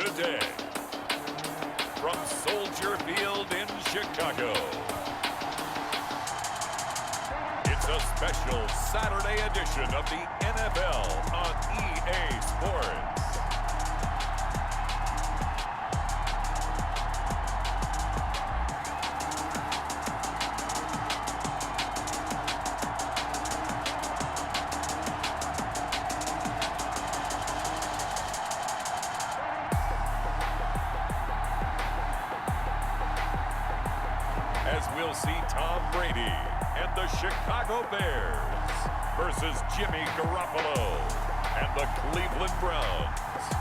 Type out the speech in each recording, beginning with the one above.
today. From Soldier Field in Chicago, it's a special Saturday edition of the NFL on EA Sports. As we'll see Tom Brady and the Chicago Bears versus Jimmy Garoppolo and the Cleveland Browns.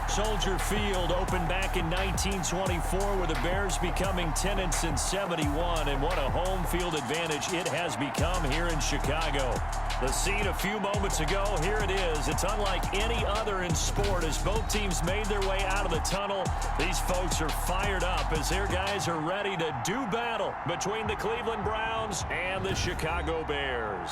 Soldier Field opened back in 1924 with the Bears becoming 10-71, and what a home field advantage it has become here in Chicago. The scene a few moments ago, here it is. It's unlike any other in sport as both teams made their way out of the tunnel. These folks are fired up as their guys are ready to do battle between the Cleveland Browns and the Chicago Bears.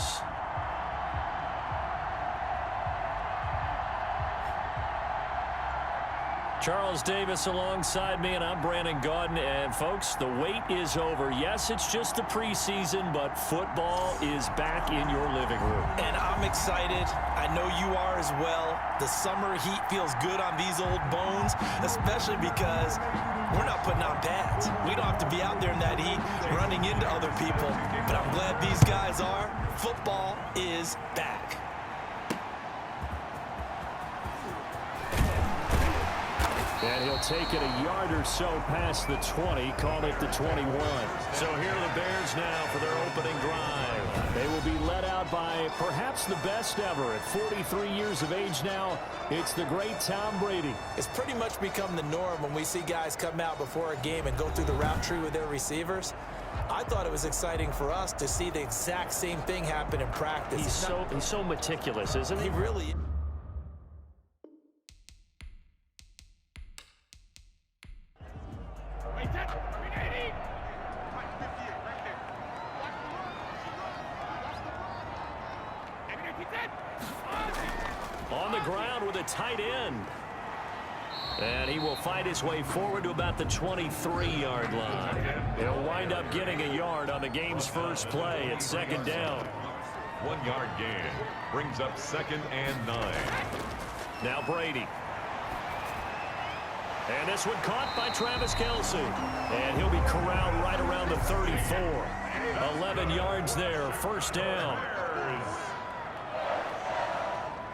Charles Davis alongside me, and I'm Brandon Gaudin. And, folks, the wait is over. Yes, it's just the preseason, but football is back in your living room. And I'm excited. I know you are as well. The summer heat feels good on these old bones, especially because we're not putting on pads. We don't have to be out there in that heat running into other people. But I'm glad these guys are. Football is back. And he'll take it a yard or so past the 20, call it the 21. So here are the Bears now for their opening drive. They will be led out by perhaps the best ever. At 43 years of age now, it's the great Tom Brady. It's pretty much become the norm when we see guys come out before a game and go through the route tree with their receivers. I thought it was exciting for us to see the exact same thing happen in practice. He's so meticulous, isn't he? He really is. On the ground with a tight end. And he will fight his way forward to about the 23-yard line. He'll wind up getting a yard on the game's first play. It's second down. 1 yard gain brings up 2nd and 9. Now Brady. And this one caught by Travis Kelce. And he'll be corralled right around the 34. 11 yards there, first down.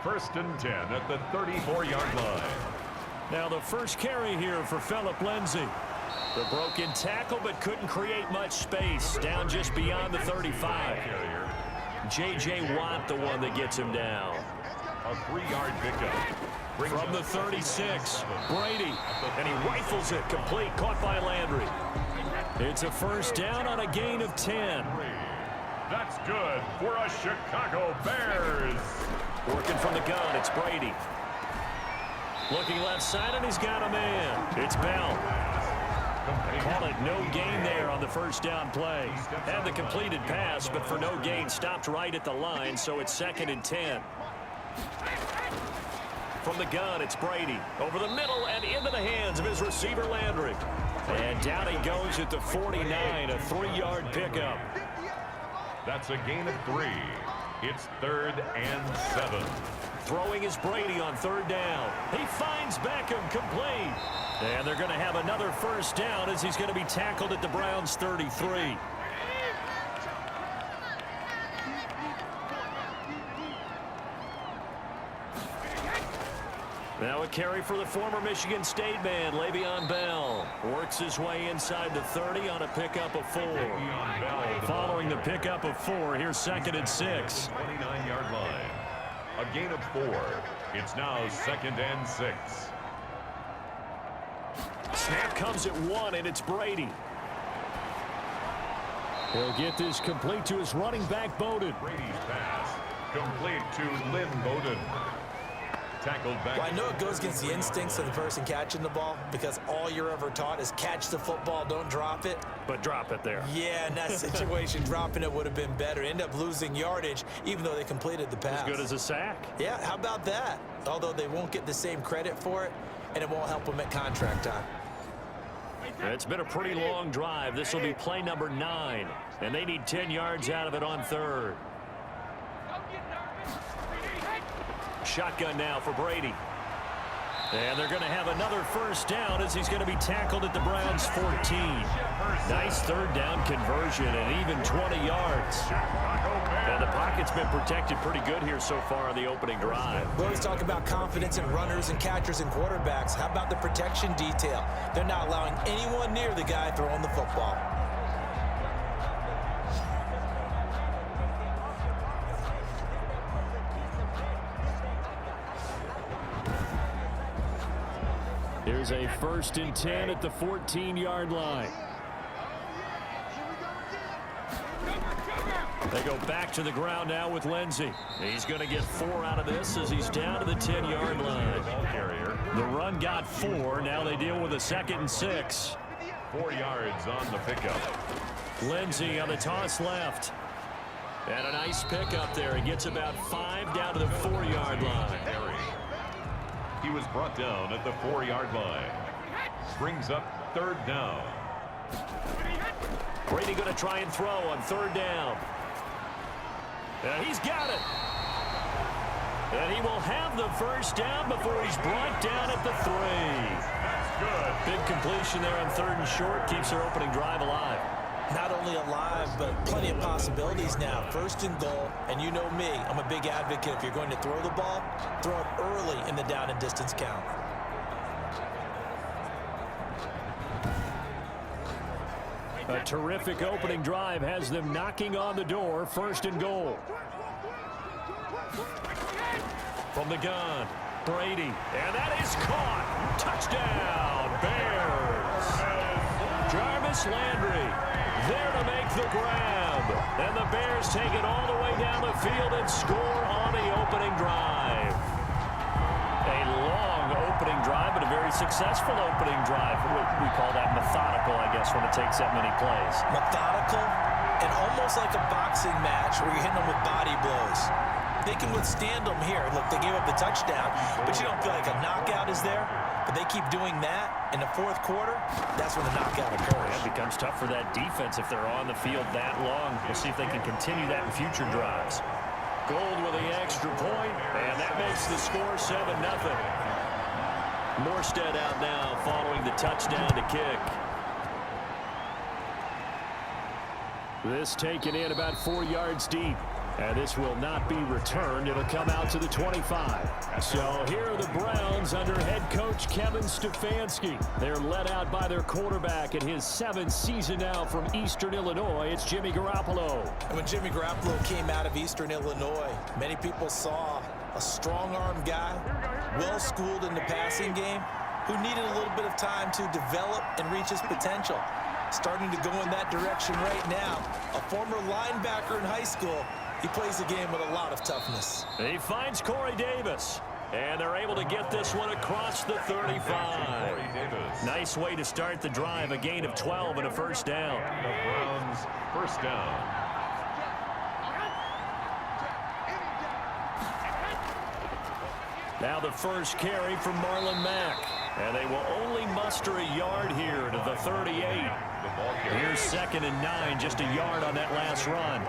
1st and 10 at the 34-yard line. Now the first carry here for Phillip Lindsay. The broken tackle, but couldn't create much space. Down just beyond the 35. J.J. Watt, the one that gets him down. A 3-yard pickup. From the 36, Brady. And he rifles it, complete, caught by Landry. It's a first down on a gain of 10. That's good for a Chicago Bears. Working from the gun, it's Brady. Looking left side, and he's got a man. It's Bell. Call it no gain there on the first down play. Had the completed pass, but for no gain, stopped right at the line, so it's 2nd and 10. From the gun, it's Brady. Over the middle and into the hands of his receiver, Landry. And down he goes at the 49, a 3-yard pickup. That's a gain of 3. It's 3rd and 7. Throwing is Brady on 3rd down. He finds Beckham, complete. And they're going to have another first down as he's going to be tackled at the Browns' 33. Now a carry for the former Michigan State man, Le'Veon Bell. Works his way inside the 30 on a pickup of 4. Following the pickup of 4, here's 2nd and 6. 29-yard line. A gain of 4. It's now 2nd and 6. Snap comes at 1, and it's Brady. He'll get this complete to his running back, Bowden. Brady's pass complete to Lynn Bowden. tackled back. Well, I know it goes against the instincts of the person catching the ball because all you're ever taught is catch the football, don't drop it. But drop it there. Yeah, in that situation, dropping it would have been better. End up losing yardage, even though they completed the pass. As good as a sack. Yeah, how about that? Although they won't get the same credit for it, and it won't help them at contract time. It's been a pretty long drive. This will be play number 9, and they need 10 yards out of it on third. Shotgun now for Brady. And they're going to have another first down as he's going to be tackled at the Browns' 14. Nice third down conversion and even 20 yards. And the pocket's been protected pretty good here so far on the opening drive. We always talk about confidence in runners and catchers and quarterbacks. How about the protection detail? They're not allowing anyone near the guy throwing the football. Here's a 1st and 10 at the 14-yard line. They go back to the ground now with Lindsey. He's going to get 4 out of this as he's down to the 10-yard line. The run got 4. Now they deal with a 2nd and 6. 4 yards on the pickup. Lindsey on the toss left. And a nice pickup there. He gets about 5 down to the 4-yard line. He was brought down at the 4-yard line. Brings up 3rd down. Brady going to try and throw on 3rd down. And he's got it. And he will have the first down before he's brought down at the 3. That's good. Big completion there on 3rd and short. Keeps their opening drive alive. Not only alive, but plenty of possibilities now. 1st and goal, and you know me, I'm a big advocate. If you're going to throw the ball, throw it early in the down and distance count. A terrific opening drive has them knocking on the door. 1st and goal. From the gun, Brady, and that is caught. Touchdown, Bears. Jarvis Landry there to make the grab. And the Bears take it all the way down the field and score on the opening drive. A long opening drive, but a very successful opening drive. We call that methodical, I guess, when it takes that many plays. Methodical and almost like a boxing match where you're hitting them with body blows. They can withstand them here. Look, they gave up the touchdown, but you don't feel like a knockout is there. But they keep doing that in the 4th quarter. That's when the knockout occurs. It becomes tough for that defense if they're on the field that long. We'll see if they can continue that in future drives. Gold with the extra point, and that makes the score 7-0. Morstead out now following the touchdown to kick. This taken in about 4 yards deep. And this will not be returned. It'll come out to the 25. So here are the Browns under head coach Kevin Stefanski. They're led out by their quarterback in his 7th season now from Eastern Illinois. It's Jimmy Garoppolo. And when Jimmy Garoppolo came out of Eastern Illinois, many people saw a strong-arm guy, well-schooled in the passing game, who needed a little bit of time to develop and reach his potential. Starting to go in that direction right now. A former linebacker in high school. He plays the game with a lot of toughness. He finds Corey Davis. And they're able to get this one across the 35. Nice way to start the drive. A gain of 12 and a first down. The Browns first down. Now the first carry from Marlon Mack. And they will only muster a yard here to the 38. Here's 2nd and 9, just a yard on that last run.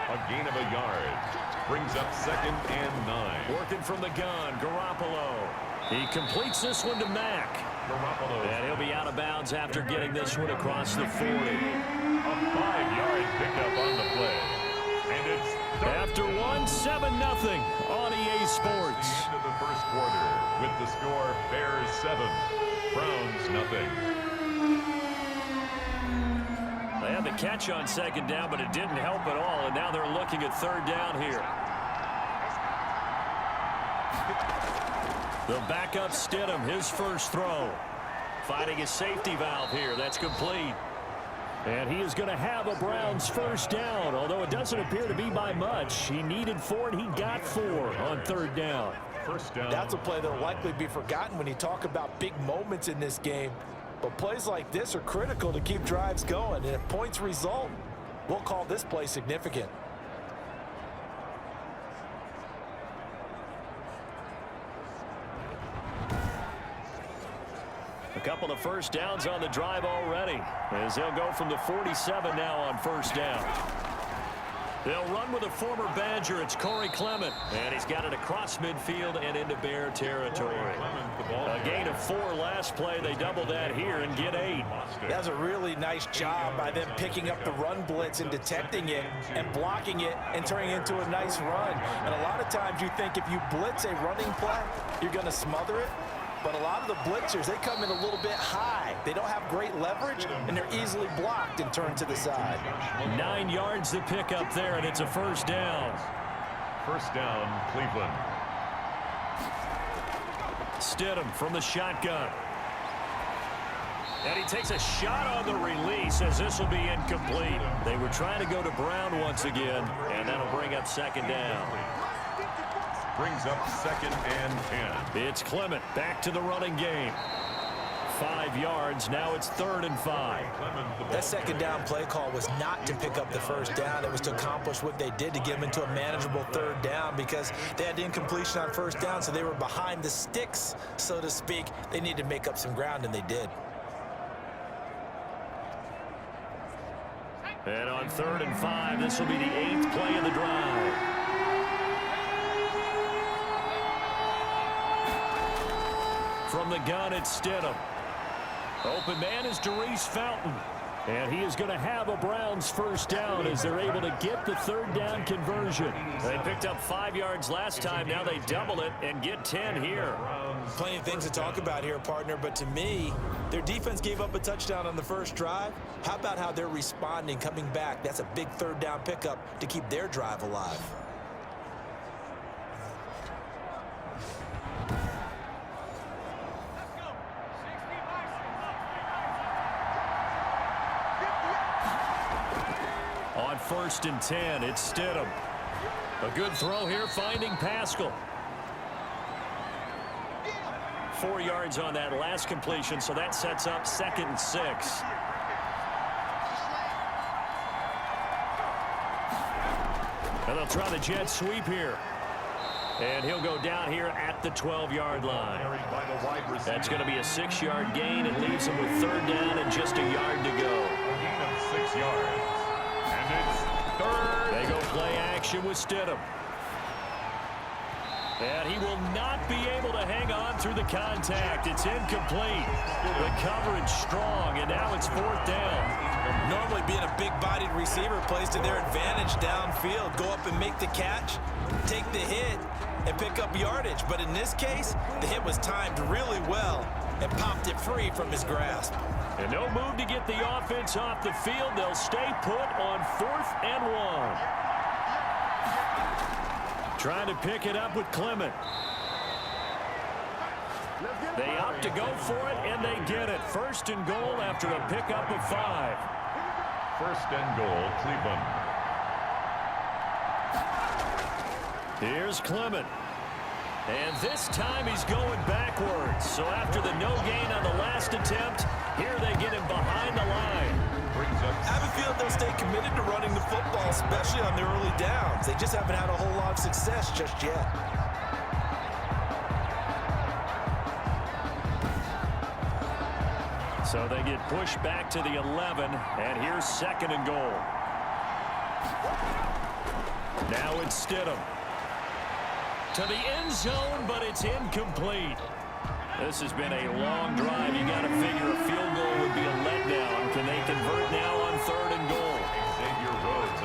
A gain of a yard. Brings up 2nd and 9. Working from the gun, Garoppolo. He completes this one to Mack. Garoppolo. And he'll be out of bounds after getting this one across the 40. A 5-yard pickup on the play. And it's after 7-0 on EA Sports. Into the 1st quarter with the score Bears 7, Browns nothing. They had the catch on 2nd down, but it didn't help at all, and now they're looking at 3rd down here. The backup Stidham, his first throw. Finding his safety valve here. That's complete. And he is going to have a Browns first down, although it doesn't appear to be by much. He needed 4, and he got 4 on 3rd down. First down. That's a play that will likely be forgotten when you talk about big moments in this game. But plays like this are critical to keep drives going. And if points result, we'll call this play significant. A couple of first downs on the drive already, as they'll go from the 47 now on first down. They'll run with a former Badger. It's Corey Clement, and he's got it across midfield and into Bear territory. A gain of 4 last play. They double that here and get 8. That's a really nice job by them picking up the run blitz and detecting it and blocking it and turning it into a nice run. And a lot of times you think if you blitz a running play, you're going to smother it. But a lot of the blitzers, they come in a little bit high. They don't have great leverage, and they're easily blocked and turned to the side. 9 yards to pick up there, and it's a first down. First down, Cleveland. Stidham from the shotgun. And he takes a shot on the release as this will be incomplete. They were trying to go to Brown once again, and that'll bring up second down. Brings up 2nd and 10. It's Clement back to the running game. 5 yards. Now it's 3rd and 5. That second down play call was not to pick up the first down. It was to accomplish what they did to get them into a manageable 3rd down because they had incompletion on first down, so they were behind the sticks, so to speak. They needed to make up some ground, and they did. And on 3rd and 5, this will be the 8th play of the drive. From the gun, it's Stidham. Open man is Darius Fountain. And he is going to have a Browns first down as they're able to get the 3rd down conversion. They picked up 5 yards last time. Now they double it and get 10 here. Plenty of things to talk about here, partner, but to me, their defense gave up a touchdown on the first drive. How about how they're responding, coming back? That's a big 3rd down pickup to keep their drive alive. On 1st and 10, it's Stidham. A good throw here, finding Pascal. 4 yards on that last completion, so that sets up 2nd and 6. And they'll try the jet sweep here. And he'll go down here at the 12-yard line. That's going to be a 6-yard gain and leaves him with 3rd down and just a yard to go. Gain of 6 yards. And it's 3rd. They go play action with Stidham. And he will not be able to hang on through the contact. It's incomplete. The coverage strong, and now it's 4th down. Normally being a big-bodied receiver plays to their advantage downfield. Go up and make the catch, take the hit, and pick up yardage. But in this case, the hit was timed really well and popped it free from his grasp. And no move to get the offense off the field. They'll stay put on 4th and 1. Trying to pick it up with Clement. They opt to go for it, and they get it. 1st and goal after a pickup of 5. 1st and goal, Cleveland. Here's Clement. And this time he's going backwards. So after the no gain on the last attempt, here they get him behind the line. I have a feeling they'll stay committed to running the football, especially on their early downs. They just haven't had a whole lot of success just yet. So they get pushed back to the 11, and here's 2nd and goal. Now it's Stidham. To the end zone, but it's incomplete. This has been a long drive. You got to figure a field goal would be a letdown. Can they convert now on 3rd and goal?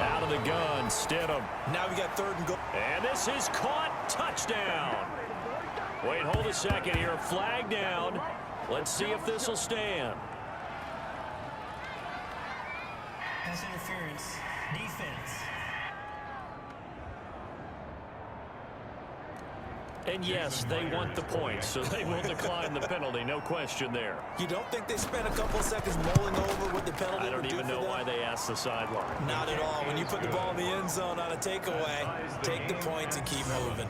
Out of the gun, Stidham. Now we got 3rd and goal. And this is caught. Touchdown. Wait, hold a second here. Flag down. Let's see if this will stand. Pass interference. Defense. And yes, they want the points, so they will decline the penalty. No question there. You don't think they spent a couple of seconds mulling over what the penalty I don't would do even for know them? why they asked the sideline. Not at all. When you put the ball in the end zone on a takeaway, take the points and keep moving.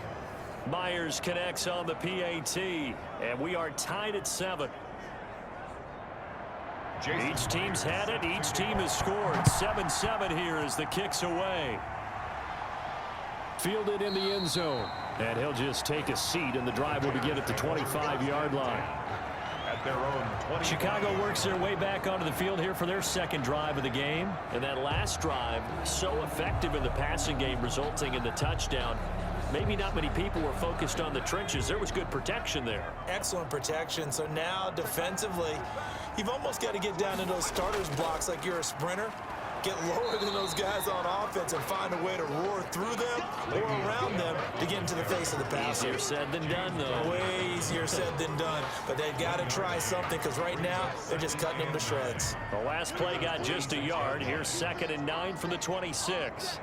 Myers connects on the PAT, and we are tied at 7. Each team's had it. Each team has scored. 7-7 here as the kick's away. Fielded in the end zone. And he'll just take a seat, and the drive will begin at the 25-yard line. At their own 20. Chicago works their way back onto the field here for their second drive of the game. And that last drive, so effective in the passing game, resulting in the touchdown. Maybe not many people were focused on the trenches. There was good protection there. Excellent protection. So now defensively, you've almost got to get down to those starters blocks like you're a sprinter. Get lower than those guys on offense and find a way to roar through them or around them to get into the face of the passer. Easier said than done, though. Way easier said than done. But they've got to try something because right now they're just cutting them to shreds. The last play got just a yard. Here's 2nd and 9 from the 26.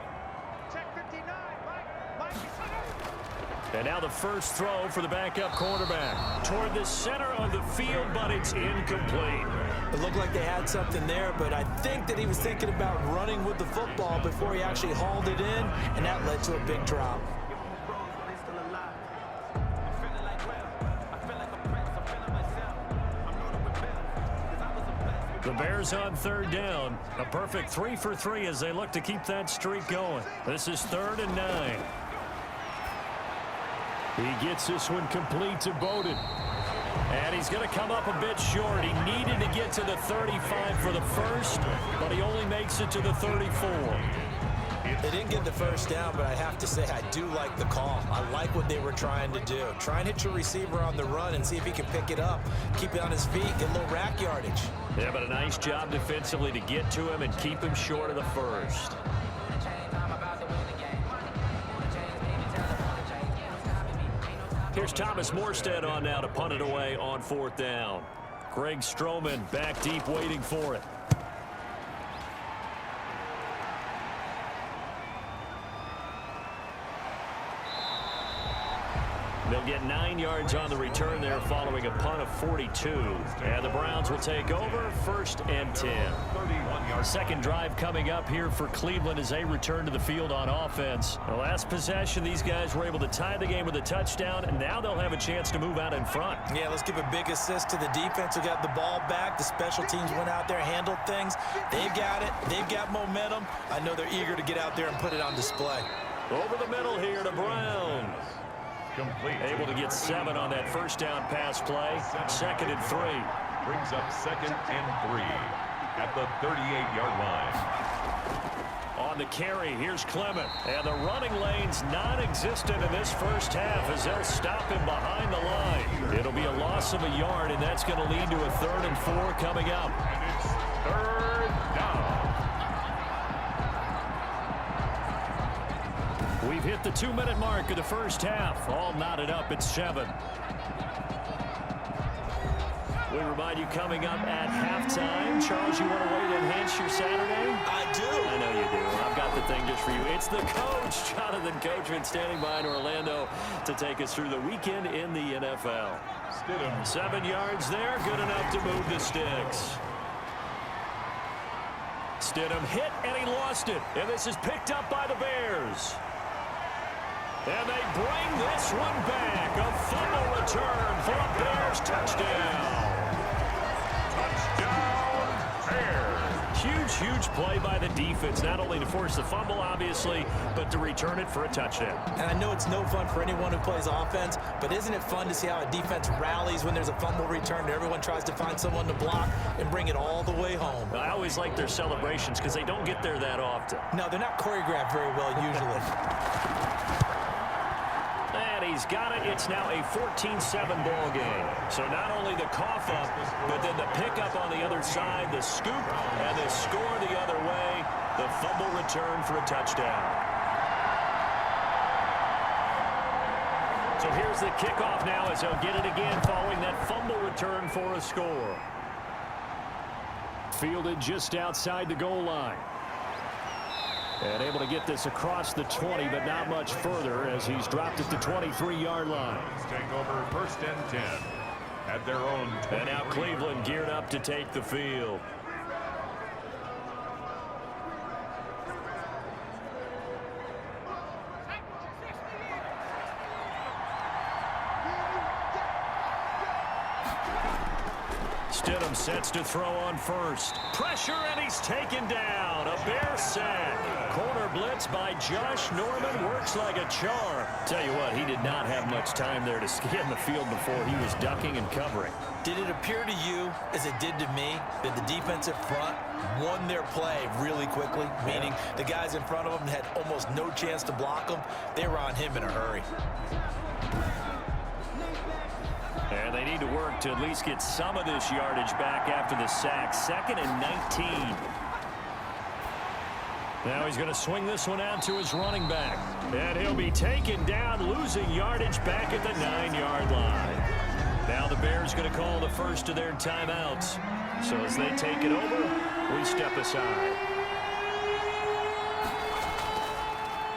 And now the first throw for the backup quarterback. Toward the center of the field, but it's incomplete. It looked like they had something there, but I think that he was thinking about running with the football before he actually hauled it in, and that led to a big drop. The Bears on 3rd down. A perfect 3 for 3 as they look to keep that streak going. This is 3rd and 9. He gets this one complete to Bowden. And he's going to come up a bit short. He needed to get to the 35 for the first, but he only makes it to the 34. They didn't get the first down, but I have to say I do like the call. I like what they were trying to do. Try and hit your receiver on the run and see if he can pick it up, keep it on his feet, get a little rack yardage. Yeah, but a nice job defensively to get to him and keep him short of the first. Here's Thomas Morstead on now to punt it away on 4th down. Greg Stroman back deep waiting for it. They'll get 9 yards on the return there following a punt of 42. And the Browns will take over 1st and 10. Second drive coming up here for Cleveland as they return to the field on offense. The last possession, these guys were able to tie the game with a touchdown, and now they'll have a chance to move out in front. Yeah, let's give a big assist to the defense who got the ball back. The special teams went out there, handled things. They've got it. They've got momentum. I know they're eager to get out there and put it on display. Over the middle here to Brown. Complete. Able to get 7 on that first down pass play. 2nd and 3. Brings up 2nd and 3 at the 38-yard line. On the carry, here's Clement. And the running lane's non-existent in this first half as they'll stop him behind the line. It'll be a loss of a yard, and that's going to lead to a 3rd and 4 coming up. And it's 3rd down. We've hit the 2-minute mark of the first half. All knotted up at 7. We remind you coming up at halftime. Charles, you want to wait to enhance your Saturday? I do. I know you do. I've got the thing just for you. It's the coach, Jonathan Coachman, standing by in Orlando to take us through the weekend in the NFL. Stidham. 7 yards there, good enough to move the sticks. Stidham hit, and he lost it. And this is picked up by the Bears. And they bring this one back. A fumble return for a Bears touchdown. Touchdown, Bears. Huge play by the defense, not only to force the fumble, obviously, but to return it for a touchdown. And I know it's no fun for anyone who plays offense, but isn't it fun to see how a defense rallies when there's a fumble return and everyone tries to find someone to block and bring it all the way home? I always like their celebrations because they don't get there that often. No, they're not choreographed very well usually. And he's got it. It's now a 14-7 ball game. So not only the cough up, but then the pickup on the other side, the scoop, and the score the other way. The fumble return for a touchdown. So here's the kickoff now as they'll get it again following that fumble return for a score. Fielded just outside the goal line. And able to get this across the 20, but not much further as he's dropped at the 23-yard line. Take over 1st and 10 at their own 20. And now Cleveland geared up to take the field. Stidham sets to throw on first. Pressure, and he's taken down. A Bear sack. Corner blitz by Josh Norman works like a charm. Tell you what, he did not have much time there to scan the field before he was ducking and covering. Did it appear to you, as it did to me, that the defensive front won their play really quickly? Meaning the guys in front of them had almost no chance to block them. They were on him in a hurry. And they need to work to at least get some of this yardage back after the sack. 2nd and 19. Now he's going to swing this one out to his running back. And he'll be taken down, losing yardage back at the 9-yard line. Now the Bears going to call the first of their timeouts. So as they take it over, we step aside.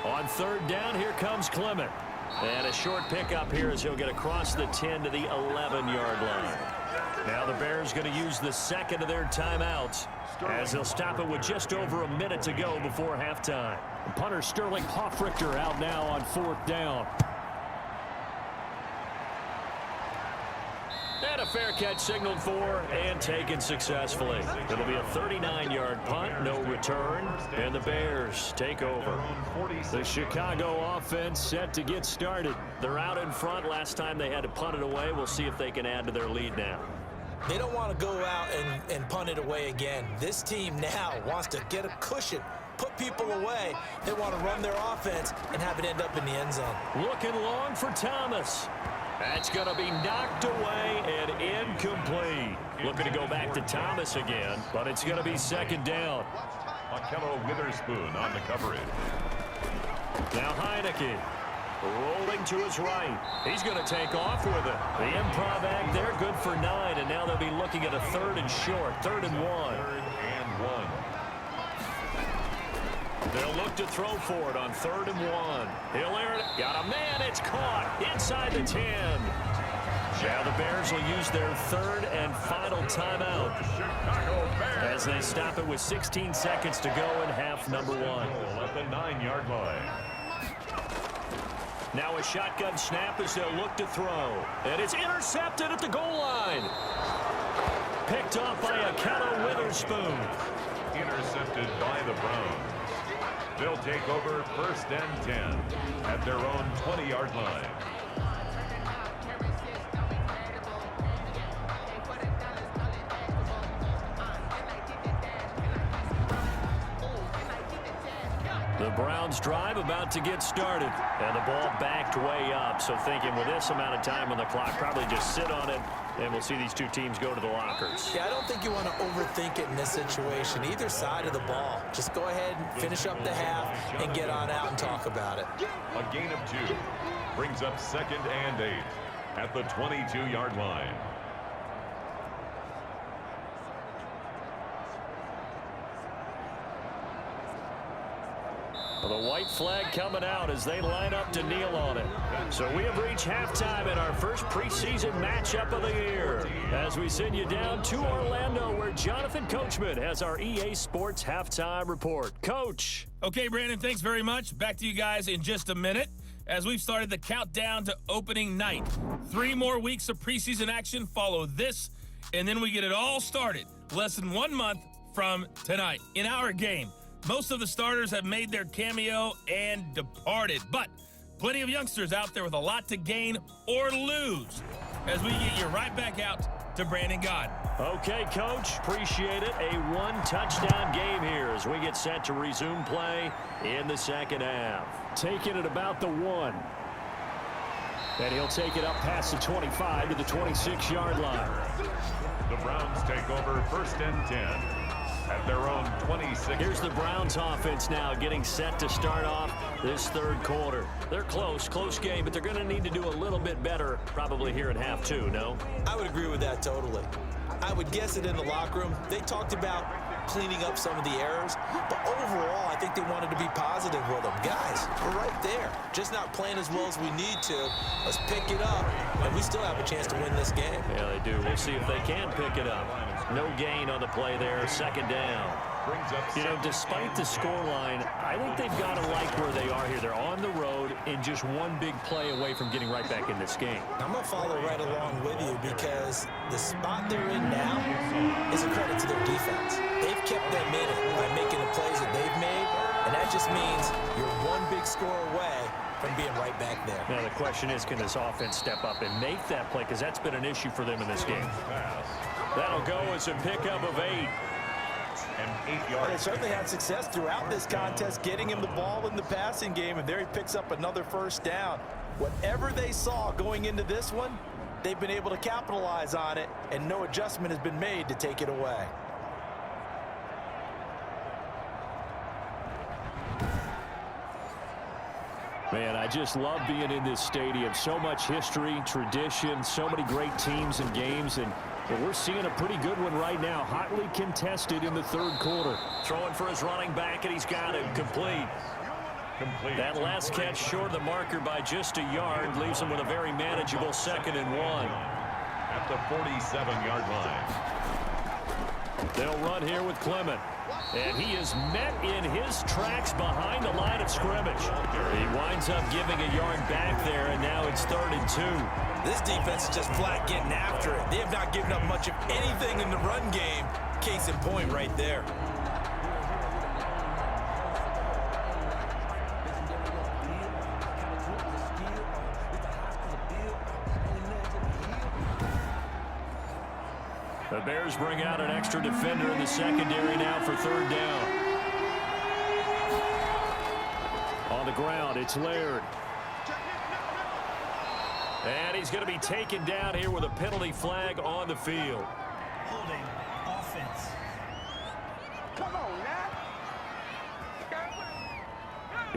On 3rd down, here comes Clement. And a short pickup here as he'll get across the 10 to the 11-yard line. Now the Bears going to use the 2nd of their timeouts as they'll stop it with just over a minute to go before halftime. Punter Sterling Hoffrichter out now on 4th down. And a fair catch signaled for and taken successfully. It'll be a 39-yard punt, no return, and the Bears take over. The Chicago offense set to get started. They're out in front. Last time they had to punt it away. We'll see if they can add to their lead now. They don't want to go out and punt it away again. This team now wants to get a cushion, put people away. They want to run their offense and have it end up in the end zone. Looking long for Thomas. That's going to be knocked away and incomplete. Looking to go back to Thomas again, but it's going to be 2nd down. Akello Witherspoon on the coverage. Now Heineke rolling to his right. He's going to take off with it. The improv act there, good for 9, and now they'll be looking at a 3rd and short, 3rd and 1. 3rd and 1. They'll look to throw for it on 3rd and 1. He'll air it. Got a man. It's caught inside the 10. Now the Bears will use their 3rd and final timeout as they stop it with 16 seconds to go in half number 1. At the 9-yard line. Now a shotgun snap as they'll look to throw. And it's intercepted at the goal line. Picked off by Akello Witherspoon. Intercepted by the Browns. They'll take over 1st and 10 at their own 20-yard line. The Browns drive about to get started. And the ball backed way up. So thinking with this amount of time on the clock, probably just sit on it. And we'll see these two teams go to the lockers. Yeah, I don't think you want to overthink it in this situation. Either side of the ball. Just go ahead and finish up the half and get on out and talk about it. A gain of 2 brings up 2nd and 8 at the 22-yard line. Well, the white flag coming out as they line up to kneel on it. So we have reached halftime in our first preseason matchup of the year as we send you down to Orlando where Jonathan Coachman has our EA Sports halftime report. Coach. Okay, Brandon, thanks very much. Back to you guys in just a minute as we've started the countdown to opening night. 3 more weeks of preseason action follow this, and then we get it all started less than 1 month from tonight. In our game, most of the starters have made their cameo and departed, but plenty of youngsters out there with a lot to gain or lose as we get you right back out to Brandon Gaudin. Okay, Coach, appreciate it. A 1-touchdown game here as we get set to resume play in the 2nd half. Taking it about the 1. And he'll take it up past the 25 to the 26-yard line. The Browns take over 1st and 10. At their own 26. Here's the Browns offense now getting set to start off this 3rd quarter. They're close game, but they're going to need to do a little bit better probably here in half 2, no? I would agree with that totally. I would guess it in the locker room. They talked about cleaning up some of the errors, but overall, I think they wanted to be positive with them. Guys, we're right there. Just not playing as well as we need to. Let's pick it up, and we still have a chance to win this game. Yeah, they do. We'll see if they can pick it up. No gain on the play there. Second down. You know, despite the scoreline, I think they've got to like where they are here. They're on the road and just one big play away from getting right back in this game. I'm going to follow right along with you because the spot they're in now is a credit to their defense. They've kept them in it by making the plays that they've made, and that just means you're one big score away from being right back there. Now the question is, can this offense step up and make that play? Because that's been an issue for them in this game. That'll go as a pickup of 8. And 8 yards. Well, they certainly had success throughout this contest, getting him the ball in the passing game, and there he picks up another first down. Whatever they saw going into this one, they've been able to capitalize on it, and no adjustment has been made to take it away. Man, I just love being in this stadium. So much history, tradition, so many great teams and games, and we're seeing a pretty good one right now. Hotly contested in the third quarter. Throwing for his running back, and he's got him complete. That last catch short of the marker by just a yard leaves him with a very manageable 2nd and 1. At the 47-yard line. They'll run here with Clement. And he is met in his tracks behind the line of scrimmage. He winds up giving a yard back there, and now it's 3rd and 2. This defense is just flat getting after it. They have not given up much of anything in the run game. Case in point right there. The Bears bring out an extra defender in the secondary now for 3rd down. On the ground, it's Laird. And he's going to be taken down here with a penalty flag on the field. Holding offense. Come on, now.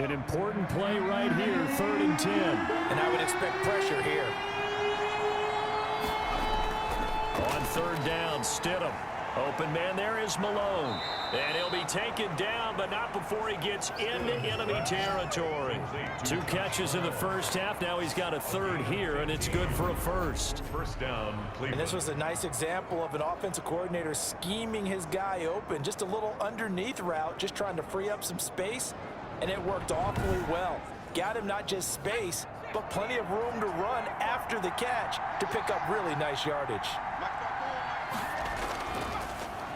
An important play right here, 3rd and 10. And I would expect pressure here. On 3rd down, Stidham. Open man there is Malone. And he'll be taken down, but not before he gets into enemy territory. 2 catches in the first half. Now he's got a 3rd here, and it's good for a 1st. First down, Cleveland. And this was a nice example of an offensive coordinator scheming his guy open. Just a little underneath route, just trying to free up some space, and it worked awfully well. Got him not just space, but plenty of room to run after the catch to pick up really nice yardage.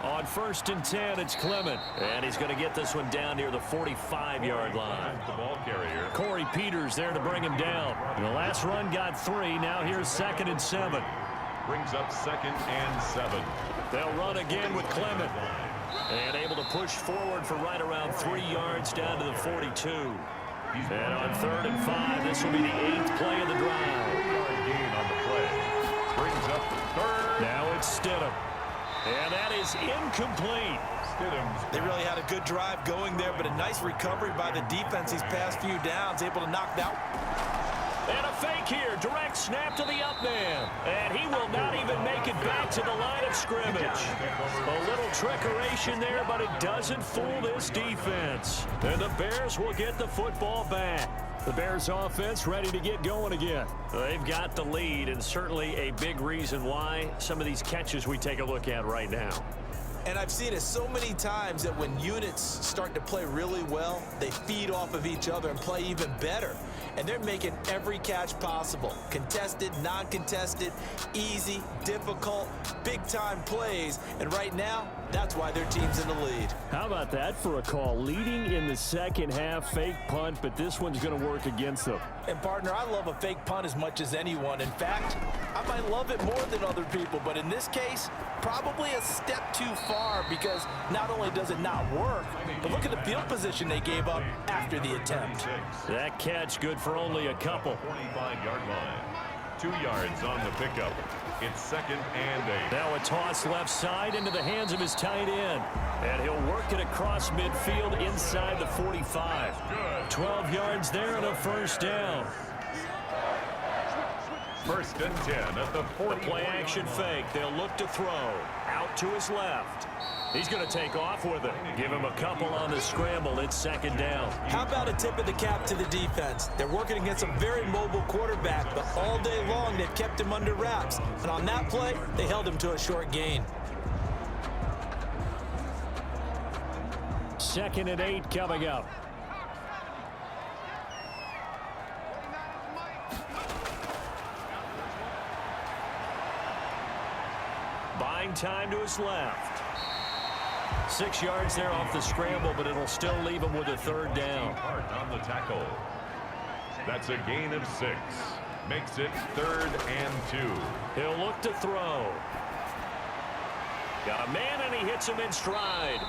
On 1st and 10, it's Clement. And he's going to get this one down near the 45-yard line. The ball carrier. Corey Peters there to bring him down. The last run got 3. Now here's 2nd and 7. Brings up 2nd and 7. They'll run again with Clement. And able to push forward for right around 3 yards down to the 42. And on 3rd and 5, this will be the 8th play of the drive. 4-yard gain on the play. Brings up 3rd. Now it's Stidham. And that is incomplete. They really had a good drive going there, but a nice recovery by the defense these past few downs, able to knock that. And a fake here. Direct snap to the up man. And he will not even make it back to the line of scrimmage. A little trickeration there, but it doesn't fool this defense. And the Bears will get the football back. The Bears offense ready to get going again. They've got the lead, and certainly a big reason why some of these catches we take a look at right now. And I've seen it so many times that when units start to play really well, they feed off of each other and play even better. And they're making every catch possible. Contested, non-contested, easy, difficult, big-time plays. And right now, that's why their team's in the lead. How about that for a call? Leading in the second half, fake punt, but this one's going to work against them. And, partner, I love a fake punt as much as anyone. In fact, I might love it more than other people. But in this case, probably a step too far because not only does it not work, but look at the field position they gave up after the attempt. That catch good for only a couple. 25-yard line. 2 yards on the pickup. It's 2nd and 8. Now a toss left side into the hands of his tight end. And he'll work it across midfield inside the 45. 12 yards there and a 1st down. 1st and 10 at the 40. The play action fake. They'll look to throw. Out to his left. He's going to take off with it. Give him a couple on the scramble. It's 2nd down. How about a tip of the cap to the defense? They're working against a very mobile quarterback, but all day long they've kept him under wraps. And on that play, they held him to a short gain. 2nd and 8 coming up. Buying time to his left. 6 yards there off the scramble, but it'll still leave him with a 3rd down. Hart on the tackle. That's a gain of 6. Makes it 3rd and 2. He'll look to throw. Got a man, and he hits him in stride.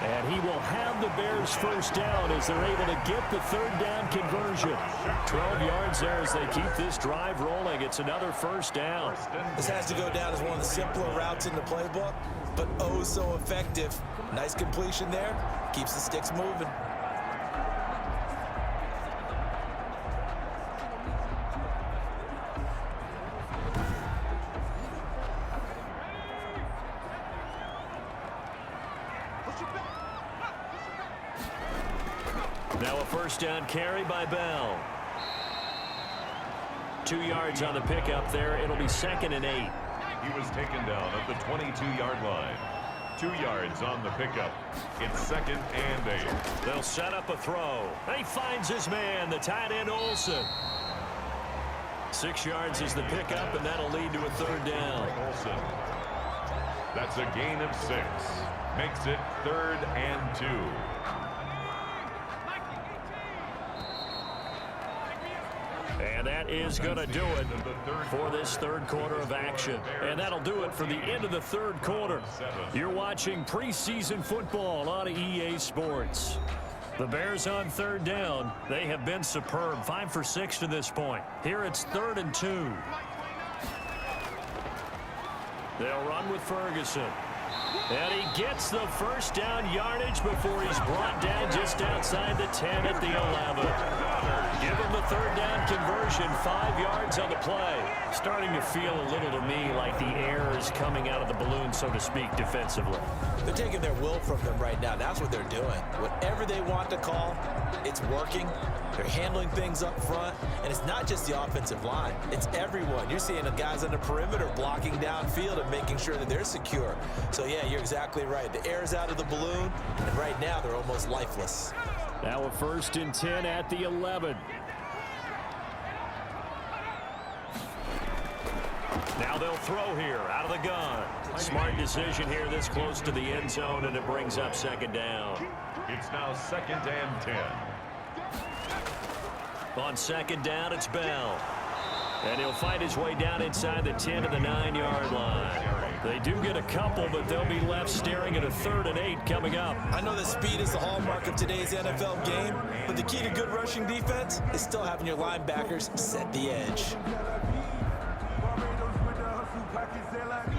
And he will have the Bears' 1st down as they're able to get the 3rd down conversion. 12 yards there as they keep this drive rolling. It's another 1st down. This has to go down as one of the simpler routes in the playbook, but oh so effective. Nice completion there. Keeps the sticks moving. Now a 1st down carry by Bell. 2 yards on the pickup there. It'll be 2nd and 8. He was taken down at the 22-yard line. 2 yards on the pickup. It's 2nd and 8. They'll set up a throw. He finds his man, the tight end Olsen. 6 yards is the pickup, and that'll lead to a 3rd down. Olsen. That's a gain of 6. Makes it 3rd and 2. And that is going to do it for this 3rd quarter of action. And that'll do it for the end of the 3rd quarter. You're watching preseason football on EA Sports. The Bears on 3rd down. They have been superb. 5 for 6 to this point. Here it's 3rd and 2. They'll run with Ferguson. And he gets the 1st down yardage before he's brought down just outside the 10 at the 11. Give him the 3rd down conversion, 5 yards on the play. Starting to feel a little to me like the air is coming out of the balloon, so to speak, defensively. They're taking their will from them right now. That's what they're doing. Whatever they want to call, it's working. They're handling things up front, and it's not just the offensive line. It's everyone. You're seeing the guys on the perimeter blocking downfield and making sure that they're secure. So, yeah, you're exactly right. The air's out of the balloon, and right now they're almost lifeless. Now a 1st and 10 at the 11. Now they'll throw here out of the gun. Smart decision here this close to the end zone, and it brings up 2nd down. It's now 2nd and 10. On 2nd down, it's Bell. And he'll fight his way down inside the 10 to the 9-yard line. They do get a couple, but they'll be left staring at a 3rd and 8 coming up. I know that speed is the hallmark of today's NFL game, but the key to good rushing defense is still having your linebackers set the edge.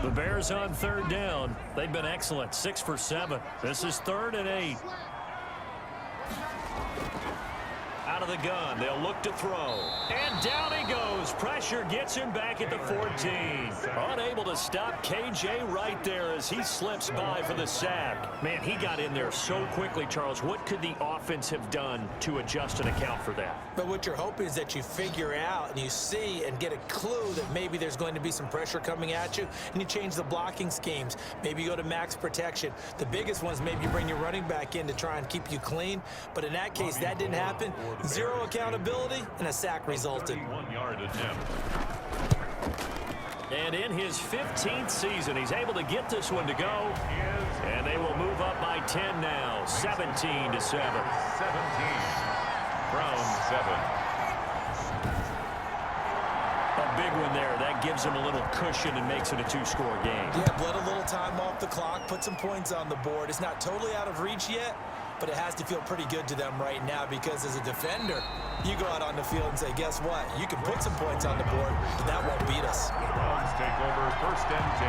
The Bears on 3rd down. They've been excellent, 6 for 7. This is 3rd and 8. Out of the gun, they'll look to throw. And down he goes. Pressure gets him back at the 14. Unable to stop KJ right there as he slips by for the sack. Man, he got in there so quickly, Charles. What could the offense have done to adjust and account for that? But what you're hoping is that you figure out and you see and get a clue that maybe there's going to be some pressure coming at you, and you change the blocking schemes. Maybe you go to max protection. The biggest one is maybe you bring your running back in to try and keep you clean. But in that case, that didn't happen. 0 accountability, and a sack resulted. 1-yard attempt. And in his 15th season, he's able to get this one to go. And they will move up by 10 now, 17 to 7. 17. Brown 7. A big one there. That gives him a little cushion and makes it a 2-score game. Yeah, bled a little time off the clock, put some points on the board. It's not totally out of reach yet, but it has to feel pretty good to them right now because as a defender, you go out on the field and say, guess what? You can put some points on the board, but that won't beat us. The Browns take over 1st and 10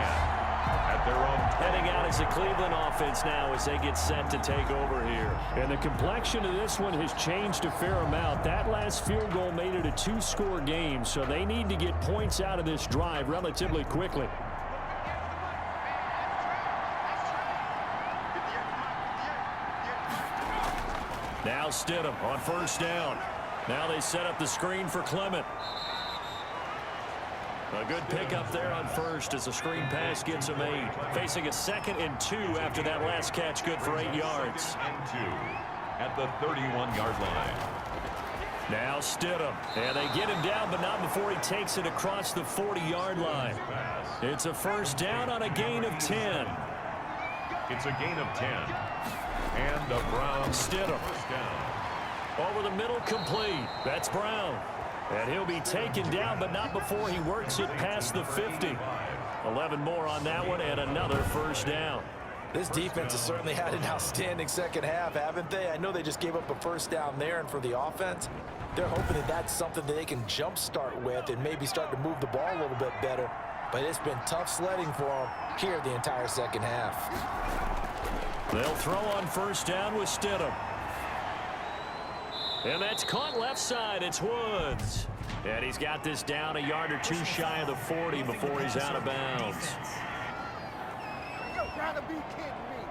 at their own 20. Heading out as the Cleveland offense now as they get set to take over here. And the complexion of this one has changed a fair amount. That last field goal made it a 2-score game, so they need to get points out of this drive relatively quickly. Now Stidham on 1st down. Now they set up the screen for Clement. A good pickup there on first as the screen pass gets him 8. Facing a 2nd and 2 after that last catch, good for 8 yards. And 2 at the 31-yard line. Now Stidham. And they get him down, but not before he takes it across the 40-yard line. It's a first down on a gain of 10. It's a gain of 10. And the Browns Stidham. first down. Over the middle, complete. That's Brown. And he'll be taken down, but not before he works it past the 50. 11 more on that one, and another first down. This defense has certainly had an outstanding second half, haven't they? I know they just gave up a first down there, and for the offense, they're hoping that that's something that they can jumpstart with and maybe start to move the ball a little bit better. But it's been tough sledding for them here the entire second half. They'll throw on first down with Stidham. And that's caught left side. It's Woods. And he's got this down a yard or 2 shy of the 40 before he's out of bounds. You gotta be kidding me.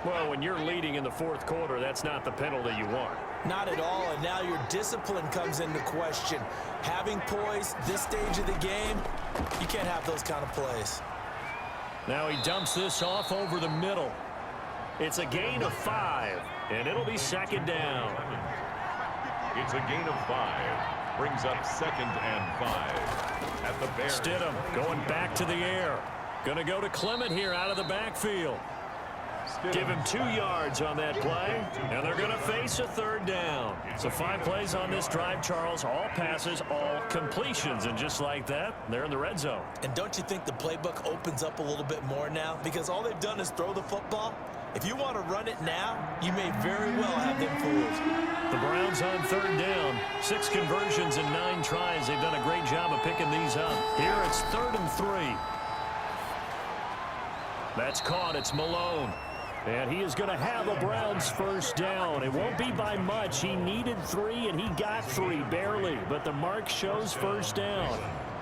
Well, when you're leading in the 4th quarter, that's not the penalty you want. Not at all, and now your discipline comes into question. Having poise this stage of the game, you can't have those kind of plays. Now he dumps this off over the middle. It's a gain of 5, and it'll be 2nd down. It's a gain of 5. Brings up 2nd and 5 at the Bears. Stidham going back to the air. Going to go to Clement here out of the backfield. Give him 2 yards on that play, and they're going to face a 3rd down. So 5 plays on this drive, Charles. All passes, all completions, and just like that, they're in the red zone. And don't you think the playbook opens up a little bit more now? Because all they've done is throw the football. If you want to run it now, you may very well have them fooled. The Browns on 3rd down. 6 conversions and 9 tries. They've done a great job of picking these up. Here it's 3rd and 3. That's caught. It's Malone. And he is going to have a Browns first down. It won't be by much. He needed 3, and he got 3, barely. But the mark shows first down.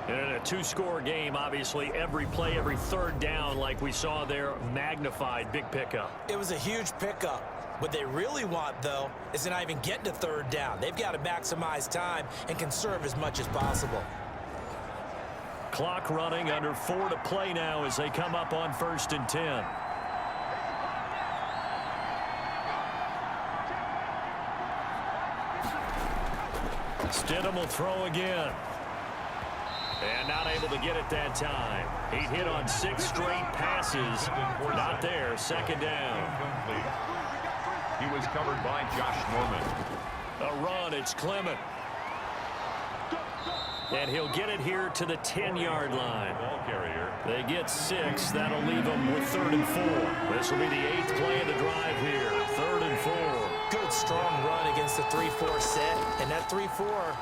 And in a 2-score game, obviously, every play, every 3rd down, like we saw there, magnified, big pickup. It was a huge pickup. What they really want, though, is to not even get to 3rd down. They've got to maximize time and conserve as much as possible. Clock running, under 4 to play now as they come up on 1st and 10. Stidham will throw again. And not able to get it that time. He hit on 6 straight passes. Not there. 2nd down. Incomplete. He was covered by Josh Norman. A run. It's Clement. And he'll get it here to the 10-yard line. Ball carrier. They get 6. That'll leave them with 3rd and 4. This will be the 8th play of the drive here. 3rd and 4. Good, strong run against the 3-4 set. And that 3-4,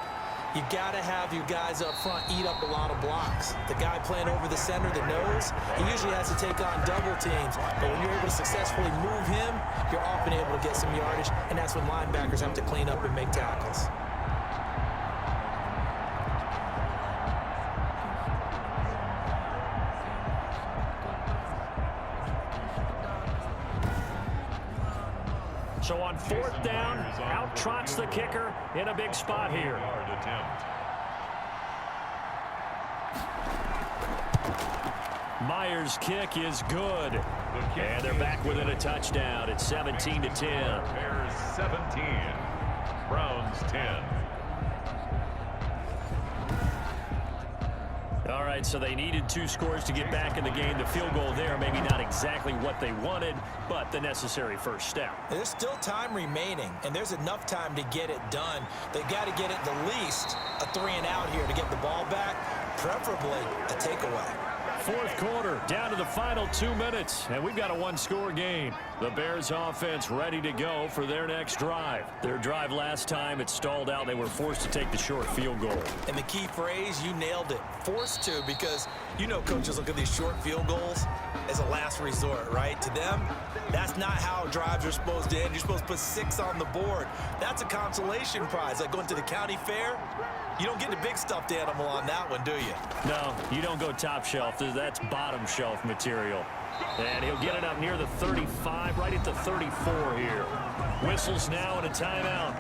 you got to have your guys up front eat up a lot of blocks. The guy playing over the center, the nose, he usually has to take on double teams. But when you're able to successfully move him, you're often able to get some yardage, and that's when linebackers have to clean up and make tackles. So on 4th down, out trots the kicker in a big spot here. Yard attempt. Myers' kick is good. And they're back within a touchdown. It's 17-10. Bears 17. Browns 10. All right, so they needed 2 scores to get back in the game. The field goal there, maybe not exactly what they wanted, but the necessary first step. There's still time remaining, and there's enough time to get it done. They've got to get it the least a 3-and-out here to get the ball back, preferably a takeaway. 4th quarter, down to the final 2 minutes, and we've got a 1-score game. The Bears offense ready to go for their next drive. Their drive last time, it stalled out. They were forced to take the short field goal. And the key phrase, you nailed it, forced to, because you know coaches look at these short field goals as a last resort, right? To them, that's not how drives are supposed to end. You're supposed to put 6 on the board. That's a consolation prize. Like going to the county fair, you don't get the big stuffed animal on that one, do you? No, you don't go top shelf. That's bottom shelf material. And he'll get it up near the 35, right at the 34 here. Whistles now and a timeout.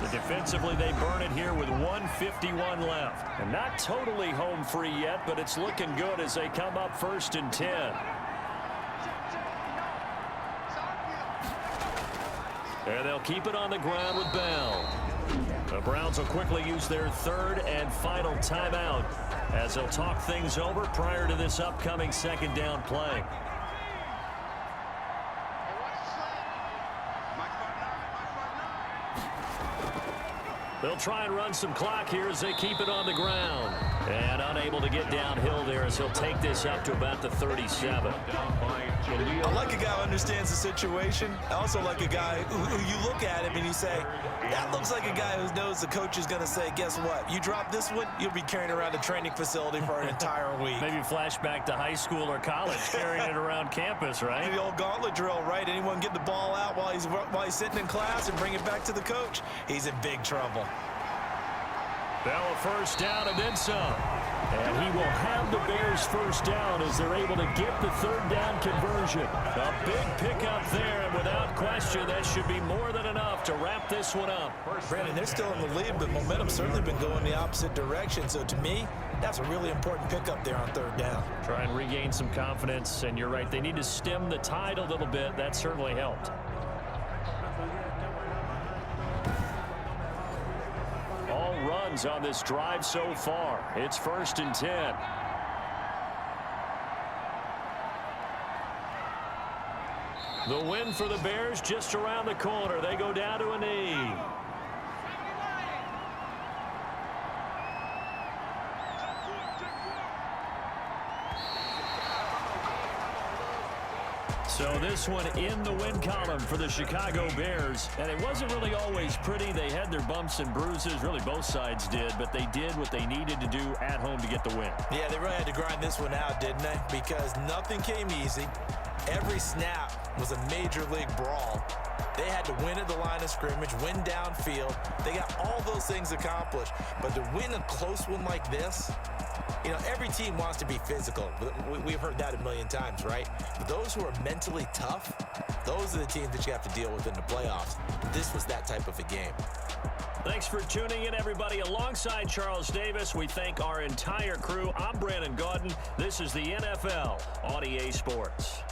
So defensively, they burn it here with 1:51 left. And not totally home free yet, but it's looking good as they come up 1st and 10. And they'll keep it on the ground with Bell. The Browns will quickly use their 3rd and final timeout as they'll talk things over prior to this upcoming 2nd down play. They'll try and run some clock here as they keep it on the ground. And unable to get downhill there as he'll take this up to about the 37. I like a guy who understands the situation. I also like a guy who you look at him and you say, that looks like a guy who knows the coach is going to say, guess what? You drop this one, you'll be carrying around a training facility for an entire week. Maybe flashback to high school or college, carrying it around campus, right? The old gauntlet drill, right? Anyone get the ball out while he's sitting in class and bring it back to the coach? He's in big trouble. Bell a 1st down and then some. And he will have the Bears 1st down as they're able to get the 3rd down conversion. A big pickup there, and without question, that should be more than enough to wrap this one up. Brandon, they're still in the lead, but momentum's certainly been going the opposite direction. So to me, that's a really important pickup there on 3rd down. Try and regain some confidence, and you're right, they need to stem the tide a little bit. That certainly helped. All runs on this drive so far. It's 1st and 10. The win for the Bears just around the corner. They go down to a knee. So this one in the win column for the Chicago Bears. And it wasn't really always pretty. They had their bumps and bruises. Really, both sides did. But they did what they needed to do at home to get the win. Yeah, they really had to grind this one out, didn't they? Because nothing came easy. Every snap was a major league brawl. They had to win at the line of scrimmage, win downfield. They got all those things accomplished. But to win a close one like this, you know, every team wants to be physical. We've heard that a million times, right? But those who are mentally tough, those are the teams that you have to deal with in the playoffs. This was that type of a game. Thanks for tuning in, everybody. Alongside Charles Davis, we thank our entire crew. I'm Brandon Gaudin. This is the NFL on EA Sports.